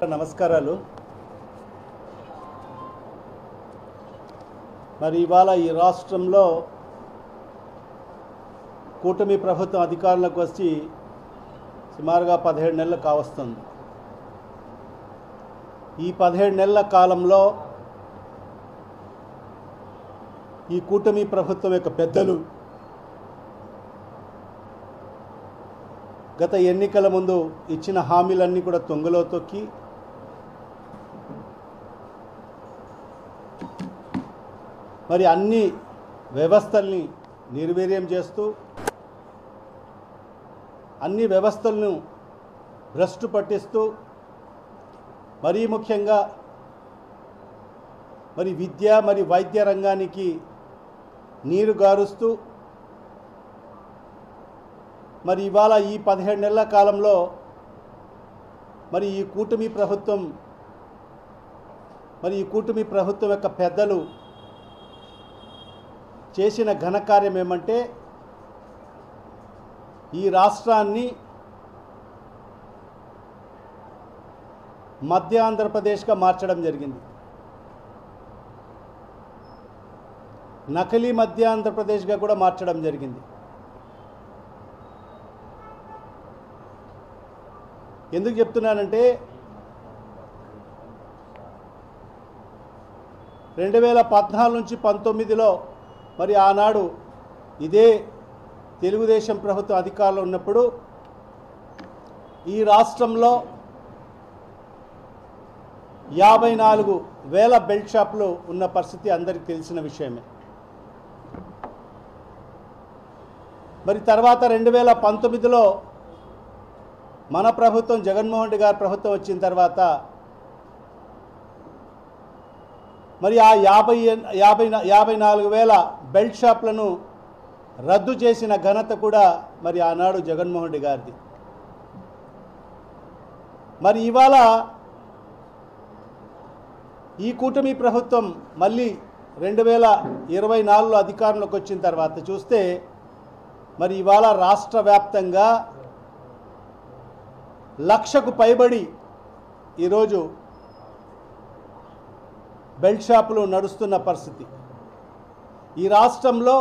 నమస్కారాలు. మరి ఇవాళ ఈ రాష్ట్రంలో కూటమి ప్రభుత్వం అధికారంలోకి వచ్చి సుమారుగా 17 నెలలు కావస్తుంది. ఈ 17 నెలల కాలంలో ఈ కూటమి ప్రభుత్వం యొక్క పెద్దలు గత ఎన్నికల ముందు ఇచ్చిన హామీలన్నీ కూడా తొంగలో తొక్కి మరి అన్ని వ్యవస్థల్ని నిర్వీర్యం చేస్తూ అన్ని వ్యవస్థలను భ్రష్టు పట్టిస్తూ మరీ ముఖ్యంగా మరి విద్య మరి వైద్య రంగానికి నీరు గారుస్తూ మరి ఇవాళ ఈ 17 నెలల కాలంలో మరి ఈ కూటమి ప్రభుత్వం యొక్క పెద్దలు చేసిన ఘనకార్యం ఏమంటే ఈ రాష్ట్రాన్ని మధ్య ఆంధ్రప్రదేశ్గా మార్చడం జరిగింది. నకిలీ మధ్య ఆంధ్రప్రదేశ్గా కూడా మార్చడం జరిగింది. ఎందుకు చెప్తున్నానంటే 2014 నుంచి 19లో మరి ఆనాడు ఇదే తెలుగుదేశం ప్రభుత్వం అధికారంలో ఉన్నప్పుడు ఈ రాష్ట్రంలో 54,000 బెల్ట్ షాపులు ఉన్న పరిస్థితి అందరికీ తెలిసిన విషయమే. మరి తర్వాత 2019లో మన ప్రభుత్వం జగన్మోహన్ రెడ్డి గారి ప్రభుత్వం వచ్చిన తర్వాత మరి ఆ 54,000 బెల్ట్ షాపులను రద్దు చేసిన ఘనత కూడా మరి ఆనాడు జగన్మోహన్ రెడ్డి గారిది. మరి ఇవాళ ఈ కూటమి ప్రభుత్వం మళ్ళీ 2024లో అధికారంలోకి వచ్చిన తర్వాత చూస్తే మరి ఇవాళ రాష్ట్ర వ్యాప్తంగా 1,00,000కు పైబడి ఈరోజు బెల్ట్ షాపులు నడుస్తున్న పరిస్థితి. ఈ రాష్ట్రంలో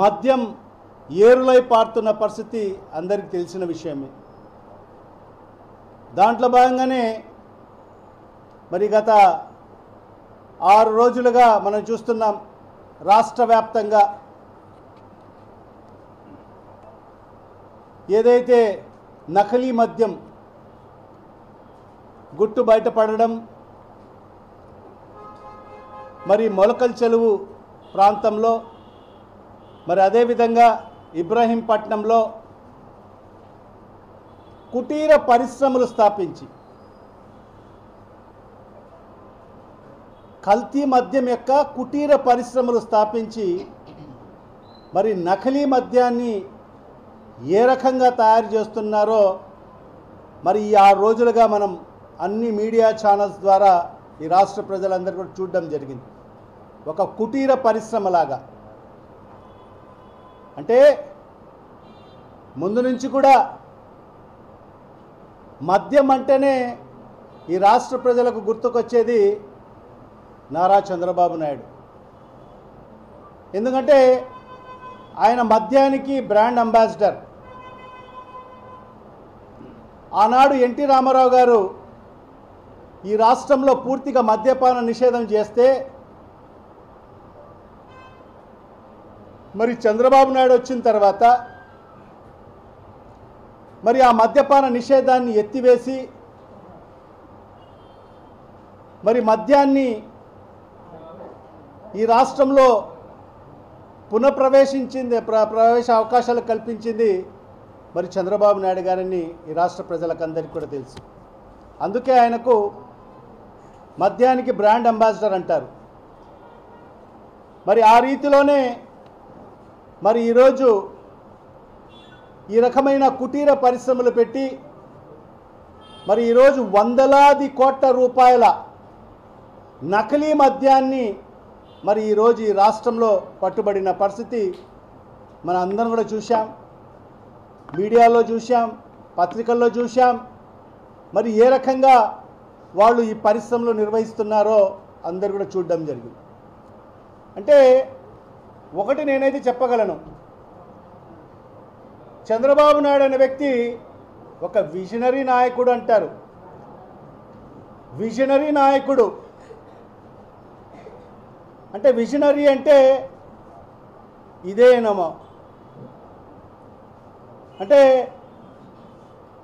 మద్యం ఏరులై పారుతున్న పరిస్థితి అందరికీ తెలిసిన విషయమే. దాంట్లో భాగంగానే మరి గత 6 రోజులుగా మనం చూస్తున్నాం రాష్ట్ర వ్యాప్తంగా ఏదైతే నకిలీ మద్యం గుట్టు బయటపడడం, మరి మొలకల్ చెరువు ప్రాంతంలో మరి అదేవిధంగా ఇబ్రహీంపట్నంలో కుటీర పరిశ్రమలు స్థాపించి కల్తీ మద్యం యొక్క కుటీర పరిశ్రమలు స్థాపించి మరి నకిలీ మద్యాన్ని ఏ రకంగా తయారు చేస్తున్నారో మరి ఈ 6 రోజులుగా మనం అన్ని మీడియా ఛానల్స్ ద్వారా ఈ రాష్ట్ర ప్రజలందరూ కూడా చూడడం జరిగింది. ఒక కుటీర పరిశ్రమలాగా, అంటే ముందు నుంచి కూడా మద్యం అంటేనే ఈ రాష్ట్ర ప్రజలకు గుర్తుకొచ్చేది నారా చంద్రబాబు నాయుడు. ఎందుకంటే ఆయన మద్యానికి బ్రాండ్ అంబాసిడర్. ఆనాడు ఎన్టీ రామారావు గారు ఈ రాష్ట్రంలో పూర్తిగా మద్యపాన నిషేధం చేస్తే మరి చంద్రబాబు నాయుడు వచ్చిన తర్వాత మరి ఆ మద్యపాన నిషేధాన్ని ఎత్తివేసి మరి మద్యాన్ని ఈ రాష్ట్రంలో ప్రవేశ అవకాశాలు కల్పించింది మరి చంద్రబాబు నాయుడు గారిని ఈ రాష్ట్ర ప్రజలకందరికీ కూడా తెలుసు. అందుకే ఆయనకు మద్యానికి బ్రాండ్ అంబాసిడర్ అంటారు. మరి ఆ రీతిలోనే మరి ఈరోజు ఈ రకమైన కుటీర పరిశ్రమలు పెట్టి మరి ఈరోజు వందలాది కోట్ల రూపాయల నకిలీ మద్యాన్ని మరి ఈరోజు ఈ రాష్ట్రంలో పట్టుబడిన పరిస్థితి మన అందరం కూడా చూశాం, మీడియాలో చూశాం, పత్రికల్లో చూశాం. మరి ఏ రకంగా వాళ్ళు ఈ పరిశ్రమలు నిర్వహిస్తున్నారో అందరూ కూడా చూడడం జరిగింది. అంటే ఒకటి నేనైతే చెప్పగలను, చంద్రబాబు నాయుడు అనే వ్యక్తి ఒక విజనరీ నాయకుడు అంటారు. విజనరీ నాయకుడు అంటే విజనరీ అంటే ఇదేనమో, అంటే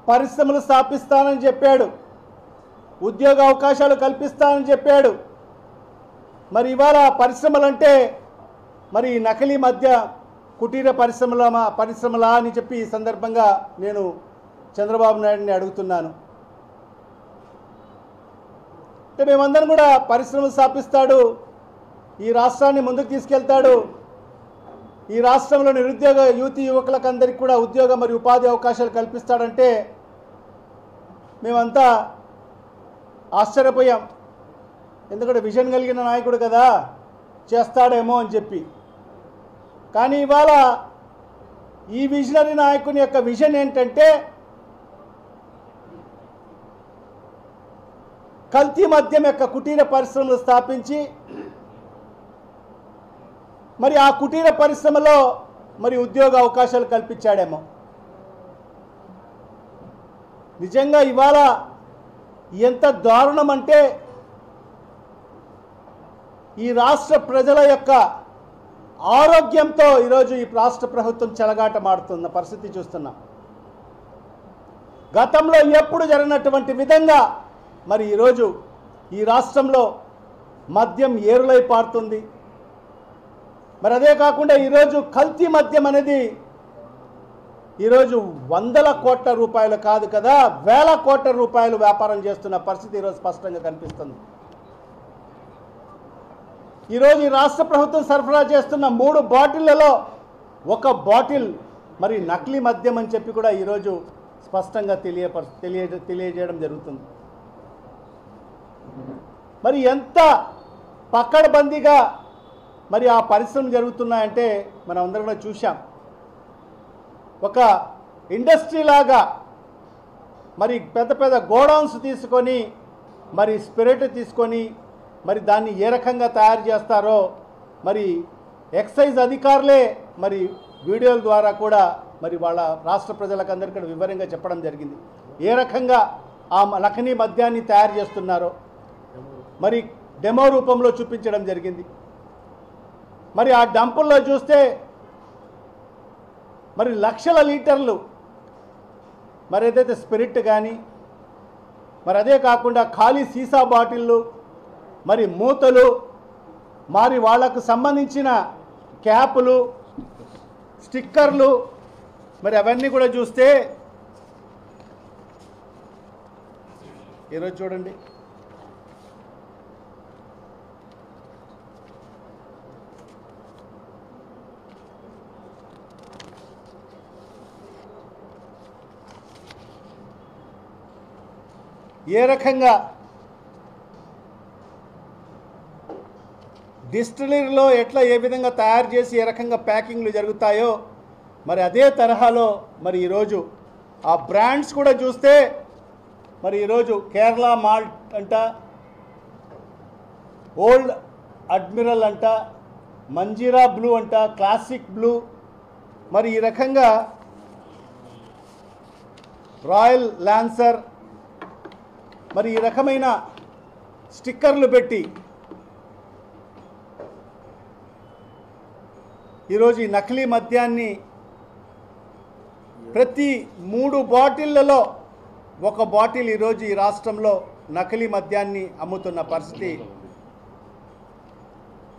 పరిశ్రమలు స్థాపిస్తానని చెప్పాడు, ఉద్యోగ అవకాశాలు కల్పిస్తానని చెప్పాడు. మరి ఇవాళ పరిశ్రమలు అంటే మరి నకిలీ మద్య కుటీర పరిశ్రమలా అని చెప్పి ఈ సందర్భంగా నేను చంద్రబాబు నాయుడిని అడుగుతున్నాను. అంటే మేమందరం కూడా పరిశ్రమలు స్థాపిస్తాడు, ఈ రాష్ట్రాన్ని ముందుకు తీసుకెళ్తాడు, ఈ రాష్ట్రంలో నిరుద్యోగ యువకులకు అందరికీ కూడా ఉద్యోగ మరియు ఉపాధి అవకాశాలు కల్పిస్తాడంటే మేమంతా ఆశ్చర్యపోయాం. ఎందుకంటే విజన్ కలిగిన నాయకుడు కదా, చేస్తాడేమో అని చెప్పి. కానీ ఇవాళ ఈ విజనరీ నాయకుని యొక్క విజన్ ఏంటంటే కల్తీ మద్యం యొక్క కుటీర పరిశ్రమలు స్థాపించి మరి ఆ కుటీర పరిశ్రమలో మరి ఉద్యోగ అవకాశాలు కల్పించాడేమో. నిజంగా ఇవాళ ఎంత దారుణం అంటే ఈ రాష్ట్ర ప్రజల యొక్క ఆరోగ్యంతో ఈరోజు ఈ రాష్ట్ర ప్రభుత్వం చెలగాటమాడుతున్న పరిస్థితి చూస్తున్నాం. గతంలో ఎప్పుడు జరిగినటువంటి విధంగా మరి ఈరోజు ఈ రాష్ట్రంలో మద్యం ఏరులై పారుతుంది. మరి అదే కాకుండా ఈరోజు కల్తీ మద్యం అనేది ఈరోజు 100 కోట్ల రూపాయలు కాదు కదా, 1000 కోట్ల రూపాయలు వ్యాపారం చేస్తున్న పరిస్థితి ఈరోజు స్పష్టంగా కనిపిస్తుంది. ఈరోజు ఈ రాష్ట్ర ప్రభుత్వం సరఫరా చేస్తున్న 3 బాటిళ్లలో 1 బాటిల్ మరి నకిలీ మద్యం అని చెప్పి కూడా ఈరోజు స్పష్టంగా తెలియజేయడం జరుగుతుంది. మరి ఎంత పకడ్బందీగా మరి ఆ పరిశ్రమలు జరుగుతున్నాయంటే మనం అందరం కూడా చూసాం. ఒక ఇండస్ట్రీ లాగా మరి పెద్ద పెద్ద గోడౌన్స్ తీసుకొని మరి స్పిరిట్ తీసుకొని మరి దాన్ని ఏ రకంగా తయారు చేస్తారో మరి ఎక్సైజ్ అధికారులే మరి వీడియోల ద్వారా కూడా మరి వాళ్ళ రాష్ట్ర ప్రజలకు అందరికీ కూడా వివరంగా చెప్పడం జరిగింది. ఏ రకంగా ఆ నకిలీ మద్యాన్ని తయారు చేస్తున్నారో మరి డెమో రూపంలో చూపించడం జరిగింది. మరి ఆ డంపుల్లో చూస్తే మరి లక్షల లీటర్లు మరి ఏదైతే స్పిరిట్ కానీ మరి అదే కాకుండా ఖాళీ సీసా బాటిళ్ళు మరి మూతలు మరి వాళ్లకు సంబంధించిన క్యాపులు స్టిక్కర్లు మరి అవన్నీ కూడా చూస్తే ఈరోజు చూడండి ఏ రకంగా డిస్టిలరీలో ఎట్లా ఏ విధంగా తయారు చేసి ఏ రకంగా ప్యాకింగ్లు జరుగుతాయో మరి అదే తరహాలో మరి ఈరోజు ఆ బ్రాండ్స్ కూడా చూస్తే మరి ఈరోజు కేరళ మాల్ట్ అంట, ఓల్డ్ అడ్మిరల్ అంట, మంజీరా బ్లూ అంట, క్లాసిక్ బ్లూ మరి ఈ రకంగా రాయల్ లాన్సర్ మరి ఈ రకమైన స్టిక్కర్లు పెట్టి ఈరోజు ఈ నకిలీ మద్యాన్ని ప్రతి 3 బాటిళ్లలో 1 బాటిల్ ఈరోజు ఈ రాష్ట్రంలో నకిలీ మద్యాన్ని అమ్ముతున్న పరిస్థితి.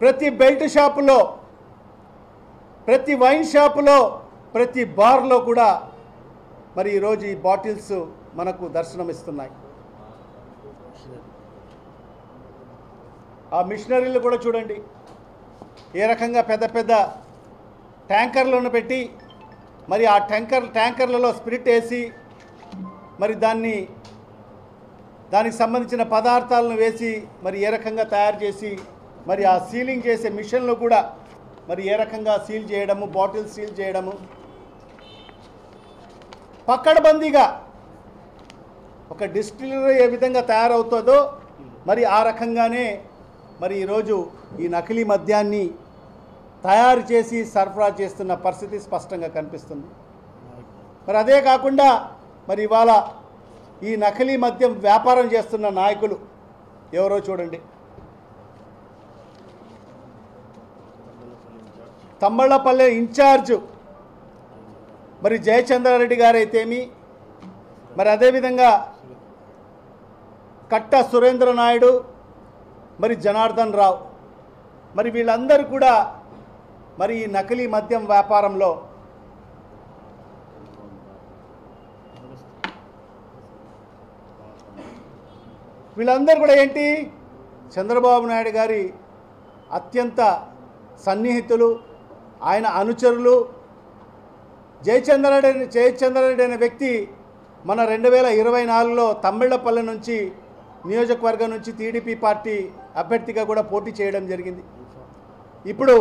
ప్రతి బెల్ట్ షాపులో, ప్రతి వైన్ షాపులో, ప్రతి బార్లో కూడా మరి ఈరోజు ఈ బాటిల్స్ మనకు దర్శనమిస్తున్నాయి. ఆ మిషనరీలు కూడా చూడండి ఏ రకంగా పెద్ద పెద్ద ట్యాంకర్లను పెట్టి మరి ఆ ట్యాంకర్లలో స్పిరిట్ వేసి మరి దానికి సంబంధించిన పదార్థాలను వేసి మరి ఏ రకంగా తయారు చేసి మరి ఆ సీలింగ్ చేసే మిషన్లు కూడా మరి ఏ రకంగా సీల్ చేయడము, బాటిల్ సీల్ చేయడము, పకడ్బందీగా ఒక డిస్టిలరీ ఏ విధంగా తయారవుతుందో మరి ఆ రకంగానే మరి ఈరోజు ఈ నకిలీ మద్యాన్ని తయారు చేసి సరఫరా చేస్తున్న పరిస్థితి స్పష్టంగా కనిపిస్తుంది. మరి అదే కాకుండా మరి ఇవాళ ఈ నకిలీ మద్యం వ్యాపారం చేస్తున్న నాయకులు ఎవరో చూడండి. తంబళ్లపల్లె ఇన్ఛార్జ్ మరి జయచంద్రారెడ్డి గారైతేమి, మరి అదేవిధంగా కట్ట సురేంద్ర నాయుడు, మరి జనార్దన్ రావు, మరి వీళ్ళందరూ కూడా మరి ఈ నకిలీ మద్యం వ్యాపారంలో వీళ్ళందరూ కూడా ఏంటి, చంద్రబాబు నాయుడు గారి అత్యంత సన్నిహితులు, ఆయన అనుచరులు. జయచంద్రారెడ్డి అనే వ్యక్తి మన 2024లో తమిళ్లపల్లె నుంచి నియోజకవర్గం నుంచి టీడీపీ పార్టీ అభ్యర్థిగా కూడా పోటీ చేయడం జరిగింది. ఇప్పుడు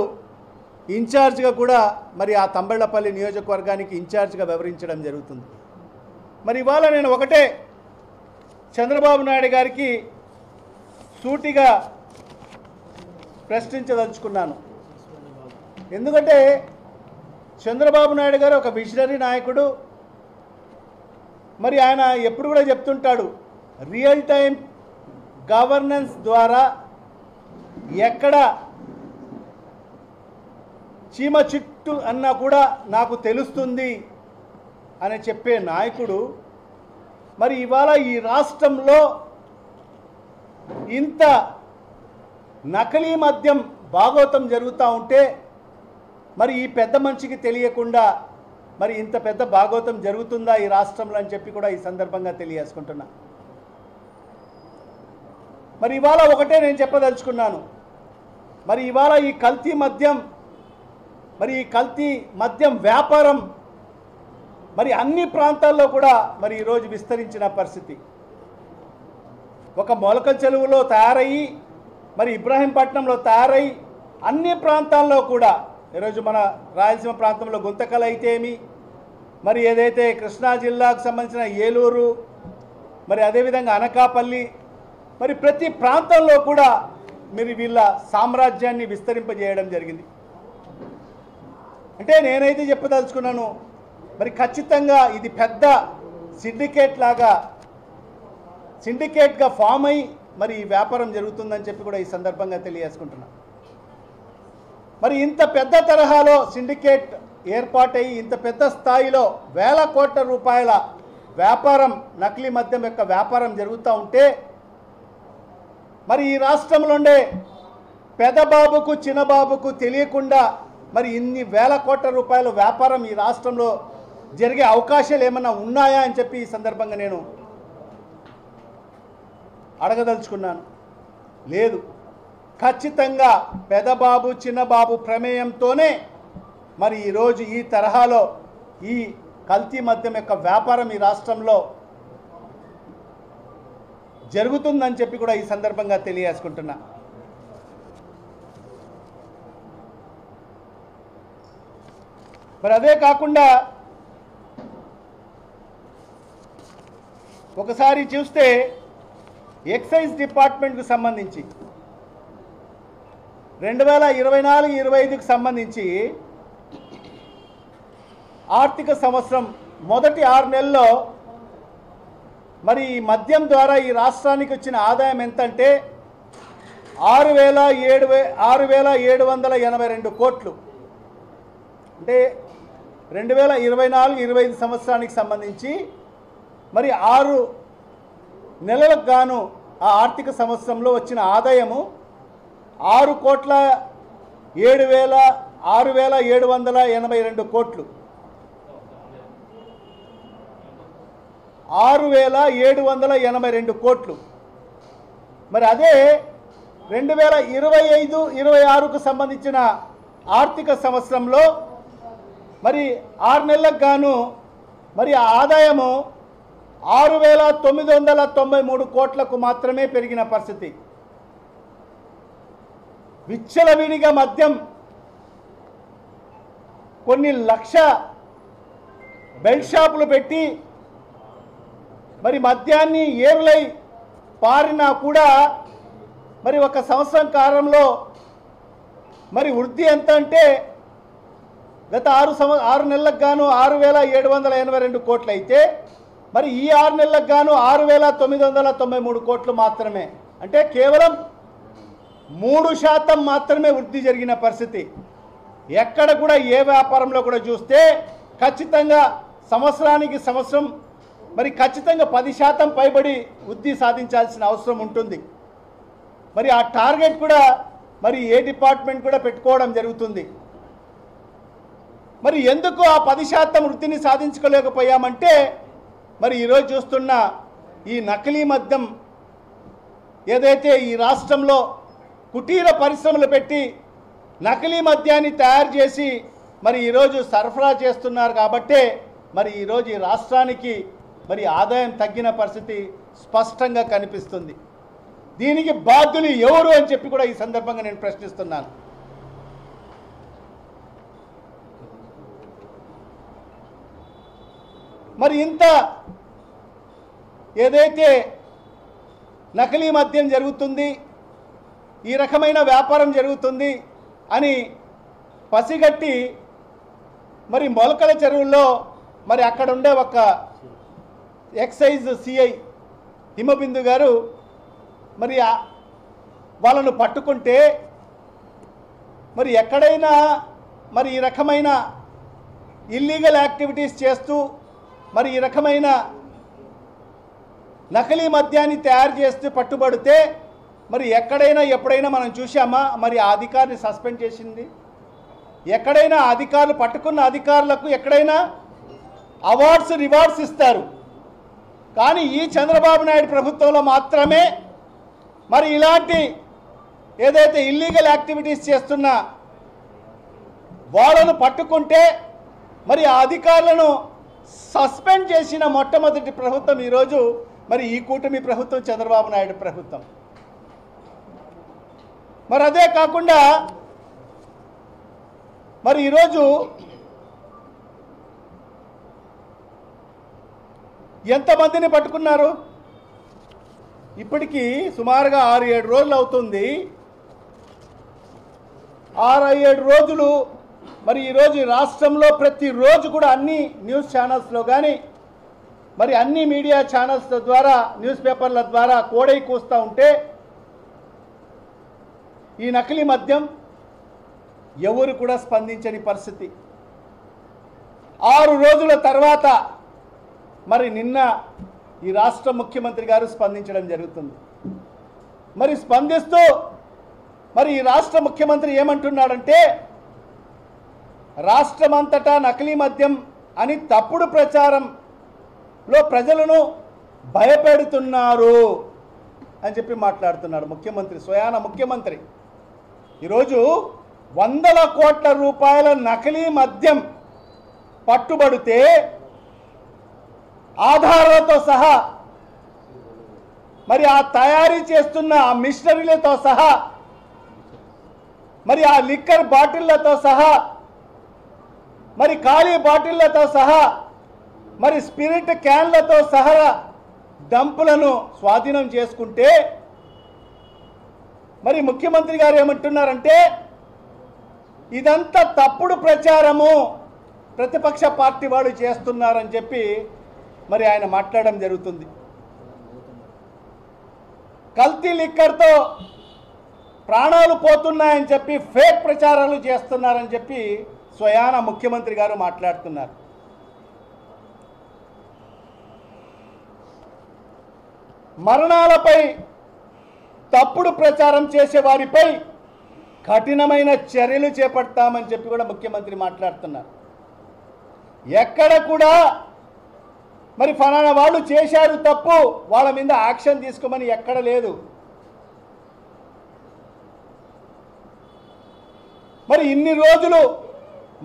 ఇన్ఛార్జ్గా కూడా మరి ఆ తంబళ్లపల్లి నియోజకవర్గానికి ఇన్ఛార్జ్గా వ్యవహరించడం జరుగుతుంది. మరి ఇవాళ నేను ఒకటే చంద్రబాబు నాయుడు గారికి సూటిగా ప్రశ్నించదలుచుకున్నాను. ఎందుకంటే చంద్రబాబు నాయుడు గారు ఒక విజనరీ నాయకుడు. మరి ఆయన ఎప్పుడు కూడా చెప్తుంటాడు, రియల్ టైం గవర్నెన్స్ ద్వారా ఎక్కడ చీమ చిట్టు అన్నా కూడా నాకు తెలుస్తుంది అని చెప్పే నాయకుడు. మరి ఇవాళ ఈ రాష్ట్రంలో ఇంత నకిలీ మద్యం భాగోతం జరుగుతూ ఉంటే మరి ఈ పెద్ద మనిషికి తెలియకుండా మరి ఇంత పెద్ద భాగోతం జరుగుతుందా ఈ రాష్ట్రంలో అని చెప్పి కూడా ఈ సందర్భంగా తెలియజేసుకుంటున్నా. మరి ఇవాళ ఒకటే నేను చెప్పదలుచుకున్నాను, మరి ఇవాళ ఈ కల్తీ మద్యం మరి ఈ కల్తీ మద్యం వ్యాపారం మరి అన్ని ప్రాంతాల్లో కూడా మరి ఈరోజు విస్తరించిన పరిస్థితి. ఒక మొలకల చెరువులో తయారయ్యి మరి ఇబ్రాహీంపట్నంలో తయారై అన్ని ప్రాంతాల్లో కూడా ఈరోజు మన రాయలసీమ ప్రాంతంలో గుంతకల్ అయితేమి, మరి ఏదైతే కృష్ణా జిల్లాకు సంబంధించిన ఏలూరు, మరి అదేవిధంగా అనకాపల్లి, మరి ప్రతి ప్రాంతంలో కూడా మరి వీళ్ళ సామ్రాజ్యాన్ని విస్తరింపజేయడం జరిగింది. అంటే నేనైతే చెప్పదలుచుకున్నాను, మరి ఖచ్చితంగా ఇది పెద్ద సిండికేట్గా ఫామ్ అయ్యి మరి ఈ వ్యాపారం జరుగుతుందని చెప్పి కూడా ఈ సందర్భంగా తెలియజేసుకుంటున్నాను. మరి ఇంత పెద్ద తరహాలో సిండికేట్ ఏర్పాటయ్యి ఇంత పెద్ద స్థాయిలో వేల కోట్ల రూపాయల వ్యాపారం, నకిలీ మద్యం యొక్క వ్యాపారం జరుగుతూ ఉంటే మరి ఈ రాష్ట్రంలో ఉండే పెదబాబుకు చిన్నబాబుకు తెలియకుండా మరి ఇన్ని వేల కోట్ల రూపాయల వ్యాపారం ఈ రాష్ట్రంలో జరిగే అవకాశాలు ఏమైనా ఉన్నాయా అని చెప్పి ఈ సందర్భంగా నేను అడగదలుచుకున్నాను. లేదు, ఖచ్చితంగా పెదబాబు చిన్నబాబు ప్రమేయంతోనే మరి ఈరోజు ఈ తరహాలో ఈ కల్తీ మద్యం యొక్క వ్యాపారం ఈ రాష్ట్రంలో జరుగుతుందని చెప్పి కూడా ఈ సందర్భంగా తెలియజేసుకుంటున్నా. మరి అదే కాకుండా ఒకసారి చూస్తే ఎక్సైజ్ డిపార్ట్మెంట్కు సంబంధించి 2024-25కు సంబంధించి ఆర్థిక సంవత్సరం మొదటి 6 నెలల్లో మరి ఈ మద్యం ద్వారా ఈ రాష్ట్రానికి వచ్చిన ఆదాయం ఎంతంటే 6,782 కోట్లు. అంటే 2024-25 సంవత్సరానికి సంబంధించి మరి 6 నెలలకు గాను ఆ ఆర్థిక సంవత్సరంలో వచ్చిన ఆదాయము 6,782 కోట్లు. 6,782 కోట్లు. మరి అదే 2025-26కు సంబంధించిన ఆర్థిక సంవత్సరంలో మరి 6 నెలలకు గాను మరి ఆ ఆదాయము 6,993 కోట్లకు మాత్రమే పెరిగిన పరిస్థితి. విచ్చలవిడిగా మద్యం కొన్ని లక్ష బెల్ట్ షాపులు పెట్టి మరి మద్యాన్ని ఏరులై పారినా కూడా మరి ఒక సంవత్సరం కాలంలో మరి వృద్ధి ఎంత అంటే గత 6 నెలలకు గాను 6,782 కోట్లు అయితే మరి ఈ 6 నెలలకు గాను 6,993 కోట్లు మాత్రమే, అంటే కేవలం 3% మాత్రమే వృద్ధి జరిగిన పరిస్థితి. ఎక్కడ కూడా ఏ వ్యాపారంలో కూడా చూస్తే ఖచ్చితంగా సంవత్సరానికి సంవత్సరం మరి ఖచ్చితంగా 10% పైబడి వృద్ధి సాధించాల్సిన అవసరం ఉంటుంది. మరి ఆ టార్గెట్ కూడా మరి ఏ డిపార్ట్మెంట్ కూడా పెట్టుకోవడం జరుగుతుంది. మరి ఎందుకు ఆ 10% వృద్ధిని సాధించుకోలేకపోయామంటే మరి ఈరోజు చూస్తున్న ఈ నకిలీ మద్యం ఏదైతే ఈ రాష్ట్రంలో కుటీర పరిశ్రమలు పెట్టి నకిలీ మద్యాన్ని తయారు చేసి మరి ఈరోజు సరఫరా చేస్తున్నారు కాబట్టే మరి ఈరోజు ఈ రాష్ట్రానికి మరి ఆదాయం తగ్గిన పరిస్థితి స్పష్టంగా కనిపిస్తుంది. దీనికి బాధ్యులు ఎవరు అని చెప్పి కూడా ఈ సందర్భంగా నేను ప్రశ్నిస్తున్నాను. మరి ఇంత ఏదైతే నకిలీ మద్యం జరుగుతుంది, ఈ రకమైన వ్యాపారం జరుగుతుంది అని పసిగట్టి మరి మొలకల చెరువుల్లో మరి అక్కడ ఉండే ఒక ఎక్సైజ్ సిఐ హిమబిందు గారు మరి వాళ్ళను పట్టుకుంటే మరి ఎక్కడైనా మరి ఈ రకమైన ఇల్లీగల్ యాక్టివిటీస్ చేస్తూ మరి ఈ రకమైన నకిలీ మద్యాన్ని తయారు చేస్తూ పట్టుబడితే మరి ఎక్కడైనా ఎప్పుడైనా మనం చూసామా మరి ఆ అధికారిని సస్పెండ్ చేసింది? ఎక్కడైనా అధికారులు పట్టుకున్న అధికారులకు ఎక్కడైనా అవార్డ్స్ రివార్డ్స్ ఇస్తారు. కానీ ఈ చంద్రబాబు నాయుడు ప్రభుత్వంలో మాత్రమే మరి ఇలాంటి ఏదైతే ఇల్లీగల్ యాక్టివిటీస్ చేస్తున్న వాళ్ళను పట్టుకుంటే మరి ఆ అధికారులను సస్పెండ్ చేసిన మొట్టమొదటి ప్రభుత్వం ఈరోజు మరి ఈ కూటమి ప్రభుత్వం, చంద్రబాబు నాయుడు ప్రభుత్వం. మరి అదే కాకుండా మరి ఈరోజు ఎంతమందిని పట్టుకున్నారు? ఇప్పటికీ సుమారుగా 6-7 రోజులు అవుతుంది. 6-7 రోజులు మరి ఈరోజు రాష్ట్రంలో ప్రతిరోజు కూడా అన్ని న్యూస్ ఛానల్స్లో కానీ మరి అన్ని మీడియా ఛానల్స్ ద్వారా న్యూస్ పేపర్ల ద్వారా కోడై కూస్తూ ఉంటే ఈ నకిలీ మద్యం ఎవరు కూడా స్పందించని పరిస్థితి. 6 రోజుల తర్వాత మరి నిన్న ఈ రాష్ట్ర ముఖ్యమంత్రి గారు స్పందించడం జరుగుతుంది. మరి స్పందిస్తూ మరి ఈ రాష్ట్ర ముఖ్యమంత్రి ఏమంటున్నాడంటే రాష్ట్రమంతటా నకిలీ మద్యం అని తప్పుడు ప్రచారంలో ప్రజలను భయపెడుతున్నారు అని చెప్పి మాట్లాడుతున్నాడు ముఖ్యమంత్రి, స్వయాన ముఖ్యమంత్రి. ఈరోజు 100 కోట్ల రూపాయల నకిలీ మద్యం పట్టుబడితే ఆధారాలతో సహా మరి ఆ తయారీ చేస్తున్న ఆ మిషనరీలతో సహా మరి ఆ లిక్కర్ బాటిళ్లతో సహా మరి ఖాళీ బాటిళ్లతో సహా మరి స్పిరిట్ క్యాన్లతో సహా డంపులను స్వాధీనం చేసుకుంటే మరి ముఖ్యమంత్రి గారు ఏమంటున్నారంటే ఇదంతా తప్పుడు ప్రచారము, ప్రతిపక్ష పార్టీ వాళ్ళు చేస్తున్నారని చెప్పి మరి ఆయన మాట్లాడడం జరుగుతుంది. కల్తీ లిక్కర్తో ప్రాణాలు పోతున్నాయని చెప్పి ఫేక్ ప్రచారాలు చేస్తున్నారని చెప్పి స్వయాన ముఖ్యమంత్రి గారు మాట్లాడుతున్నారు. మరణాలపై తప్పుడు ప్రచారం చేసే వారిపై కఠినమైన చర్యలు చేపడతామని చెప్పి కూడా ముఖ్యమంత్రి మాట్లాడుతున్నారు. ఎక్కడ కూడా మరి ఫలానా వాళ్ళు చేశారు తప్పు, వాళ్ళ మీద యాక్షన్ తీసుకోమని ఎక్కడ లేదు. మరి ఇన్ని రోజులు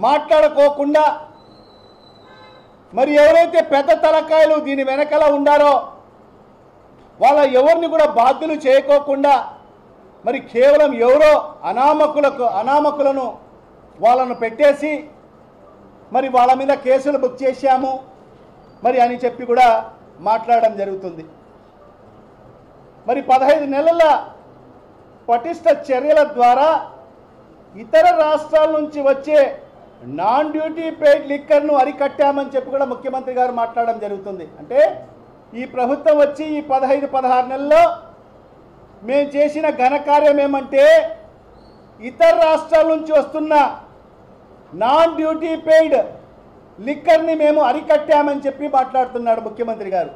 మాట్లాడుకోకుండా మరి ఎవరైతే పెద్ద తలకాయలు దీని వెనకాల ఉండారో వాళ్ళ ఎవరిని కూడా బాధ్యులు చేయకోకుండా మరి కేవలం ఎవరో అనామకులను వాళ్ళను పెట్టేసి మరి వాళ్ళ మీద కేసులు బుక్ చేశాము మరి అని చెప్పి కూడా మాట్లాడడం జరుగుతుంది. మరి 15 నెలల పటిష్ట చర్యల ద్వారా ఇతర రాష్ట్రాల నుంచి వచ్చే నాన్ డ్యూటీ పెయిడ్ లిక్కర్ను అరికట్టామని చెప్పి కూడా ముఖ్యమంత్రి గారు మాట్లాడడం జరుగుతుంది. అంటే ఈ ప్రభుత్వం వచ్చి ఈ 15-16 నెలల్లో మేము చేసిన ఘనకార్యం ఏమంటే ఇతర రాష్ట్రాల నుంచి వస్తున్న నాన్ డ్యూటీ పెయిడ్ లిక్కర్ని మేము అరికట్టామని చెప్పి మాట్లాడుతున్నాడు ముఖ్యమంత్రి గారు.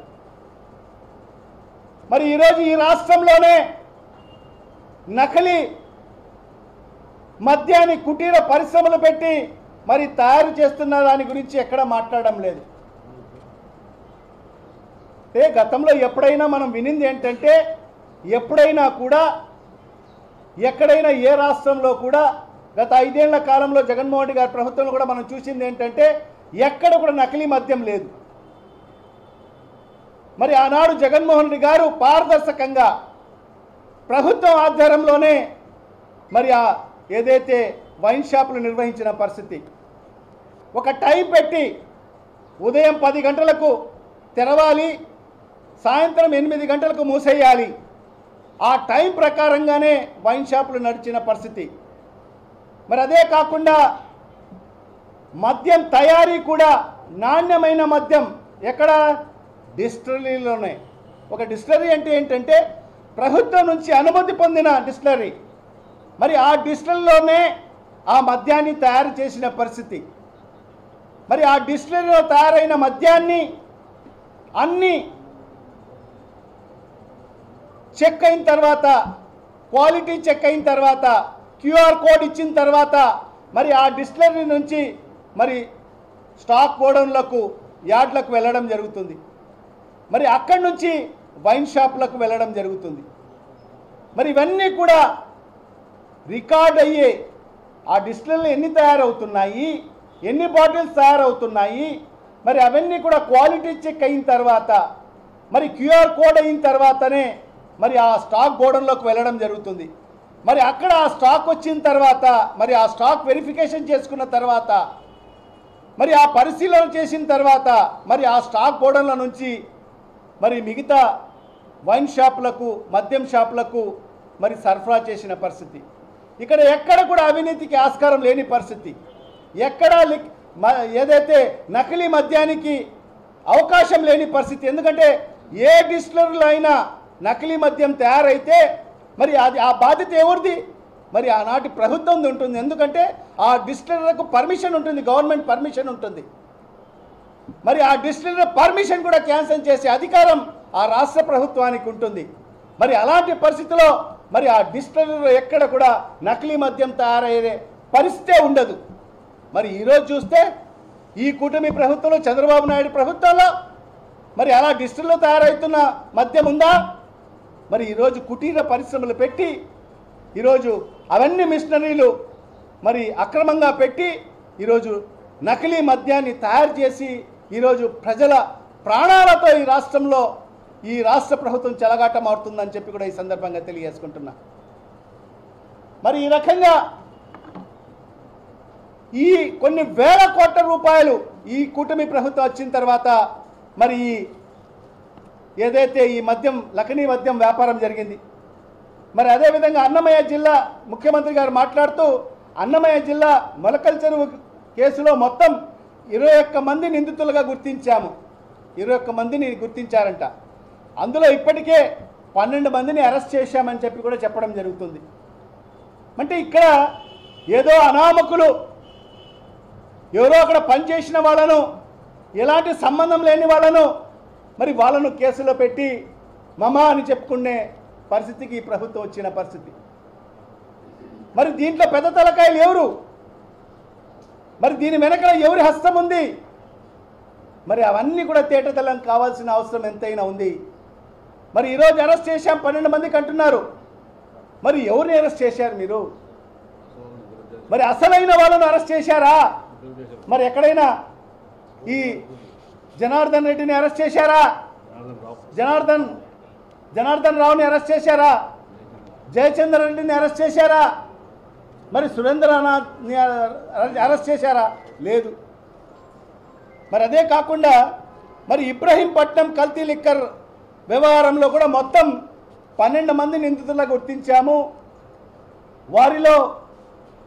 మరి ఈరోజు ఈ రాష్ట్రంలోనే నకిలీ మద్యాన్ని కుటీర పరిశ్రమలు పెట్టి మరి తయారు చేస్తున్న దాని గురించి ఎక్కడ మాట్లాడడం లేదు. గతంలో ఎప్పుడైనా మనం వినింది ఏంటంటే ఎప్పుడైనా కూడా ఎక్కడైనా ఏ రాష్ట్రంలో కూడా గత 5 ఏళ్ల కాలంలో జగన్మోహన్ రెడ్డి గారి ప్రభుత్వంలో కూడా మనం చూసింది ఏంటంటే ఎక్కడ కూడా నకిలీ మద్యం లేదు. మరి ఆనాడు జగన్మోహన్ రెడ్డి గారు పారదర్శకంగా ప్రభుత్వం ఆధ్వర్యంలోనే మరి ఏదైతే వైన్ షాపులు నిర్వహించిన పరిస్థితి, ఒక టైం పెట్టి ఉదయం 10 గంటలకు తెరవాలి, సాయంత్రం 8 గంటలకు మూసేయాలి, ఆ టైం ప్రకారంగానే వైన్ షాపులు నడిచిన పరిస్థితి. మరి అదే కాకుండా మద్యం తయారీ కూడా నాణ్యమైన మద్యం ఎక్కడ డిస్టిలరీలోనే. ఒక డిస్టిలరీ అంటే ఏంటంటే ప్రభుత్వం నుంచి అనుమతి పొందిన డిస్టిలరీ. మరి ఆ డిస్టిలరీలోనే ఆ మద్యాన్ని తయారు చేసిన పరిస్థితి. మరి ఆ డిస్టిలరీలో తయారైన మద్యాన్ని అన్ని చెక్ అయిన తర్వాత, క్వాలిటీ చెక్ అయిన తర్వాత, క్యూఆర్ కోడ్ ఇచ్చిన తర్వాత మరి ఆ డిస్టిలరీ నుంచి మరి స్టాక్ గోడౌన్లకు, యార్డ్లకు వెళ్ళడం జరుగుతుంది. మరి అక్కడి నుంచి వైన్ షాపులకు వెళ్ళడం జరుగుతుంది. మరి ఇవన్నీ కూడా రికార్డ్ అయ్యే ఆ డిస్టిలరీలు ఎన్ని తయారవుతున్నాయి, ఎన్ని బాటిల్స్ తయారవుతున్నాయి, మరి అవన్నీ కూడా క్వాలిటీ చెక్ అయిన తర్వాత, మరి క్యూఆర్ కోడ్ అయిన తర్వాతనే మరి ఆ స్టాక్ గోడౌన్లోకి వెళ్ళడం జరుగుతుంది. మరి అక్కడ ఆ స్టాక్ వచ్చిన తర్వాత, మరి ఆ స్టాక్ వెరిఫికేషన్ చేసుకున్న తర్వాత, మరి ఆ పరిశీలన చేసిన తర్వాత మరి ఆ స్టాక్ గోడౌన్ల నుంచి మరి మిగతా వైన్ షాపులకు, మద్యం షాపులకు మరి సరఫరా చేసిన పరిస్థితి. ఇక్కడ ఎక్కడ కూడా అవినీతికి ఆస్కారం లేని పరిస్థితి. ఎక్కడ ఏదైతే నకిలీ మద్యానికి అవకాశం లేని పరిస్థితి. ఎందుకంటే ఏ డిస్టిలరీలో అయినా నకిలీ మద్యం తయారైతే మరి అది ఆ బాధ్యత ఎవరిది? మరి ఆనాటి ప్రభుత్వం ఉంటుంది. ఎందుకంటే ఆ డిస్టిలరీలకు పర్మిషన్ ఉంటుంది, గవర్నమెంట్ పర్మిషన్ ఉంటుంది. మరి ఆ డిస్టిలరీ పర్మిషన్ కూడా క్యాన్సిల్ చేసే అధికారం ఆ రాష్ట్ర ప్రభుత్వానికి ఉంటుంది. మరి అలాంటి పరిస్థితిలో మరి ఆ డిస్టిలరీలో ఎక్కడ కూడా నకిలీ మద్యం తయారయ్యే పరిస్థితే ఉండదు. మరి ఈరోజు చూస్తే ఈ కూటమి ప్రభుత్వంలో, చంద్రబాబు నాయుడు ప్రభుత్వంలో మరి అలా డిస్టిలరీలో తయారవుతున్న మద్యం ఉందా? మరి ఈరోజు కుటీర పరిశ్రమలు పెట్టి ఈరోజు అవన్నీ మిషనరీలు మరి అక్రమంగా పెట్టి ఈరోజు నకిలీ మద్యాన్ని తయారు చేసి ఈరోజు ప్రజల ప్రాణాలతో ఈ రాష్ట్రంలో ఈ రాష్ట్ర ప్రభుత్వం చెలగాటమాడుతుందని చెప్పి కూడా ఈ సందర్భంగా తెలియజేసుకుంటున్నా. మరి ఈ రకంగా ఈ కొన్ని వేల కోట్ల రూపాయలు ఈ కూటమి ప్రభుత్వం వచ్చిన తర్వాత మరి ఏదైతే ఈ మద్యం, నకిలీ మద్యం వ్యాపారం జరిగింది. మరి అదేవిధంగా అన్నమయ్య జిల్లా ముఖ్యమంత్రి గారు మాట్లాడుతూ అన్నమయ్య జిల్లా మొలకల చెరువు కేసులో మొత్తం 21 మంది నిందితులుగా గుర్తించాము. 21 మందిని గుర్తించారంట. అందులో ఇప్పటికే 12 మందిని అరెస్ట్ చేశామని చెప్పి కూడా చెప్పడం జరుగుతుంది. అంటే ఇక్కడ ఏదో అనామకులు, ఎవరో అక్కడ పనిచేసిన వాళ్ళను, ఎలాంటి సంబంధం లేని వాళ్ళను మరి వాళ్ళను కేసులో పెట్టి మమా అని చెప్పుకునే పరిస్థితికి ఈ ప్రభుత్వం వచ్చిన పరిస్థితి. మరి దీంట్లో పెద్ద తలకాయలు ఎవరు? మరి దీని వెనక ఎవరి హస్తం ఉంది? మరి అవన్నీ కూడా తేటతెల్లం కావాల్సిన అవసరం ఎంతైనా ఉంది. మరి ఈరోజు అరెస్ట్ చేశాం 12 మందికి అంటున్నారు. మరి ఎవరిని అరెస్ట్ చేశారు మీరు? మరి అసలైన వాళ్ళను అరెస్ట్ చేశారా? మరి ఎక్కడైనా ఈ జనార్దన్ రెడ్డిని అరెస్ట్ చేశారా? జనార్దన్ రావుని అరెస్ట్ చేశారా? జయచంద్ర రెడ్డిని అరెస్ట్ చేశారా? మరి సురేంద్రనాథ్ని అరెస్ట్ చేశారా? లేదు. మరి అదే కాకుండా మరి ఇబ్రహీంపట్నం కల్తీ లిక్కర్ వ్యవహారంలో కూడా మొత్తం 12 మంది నిందితులుగా గుర్తించాము.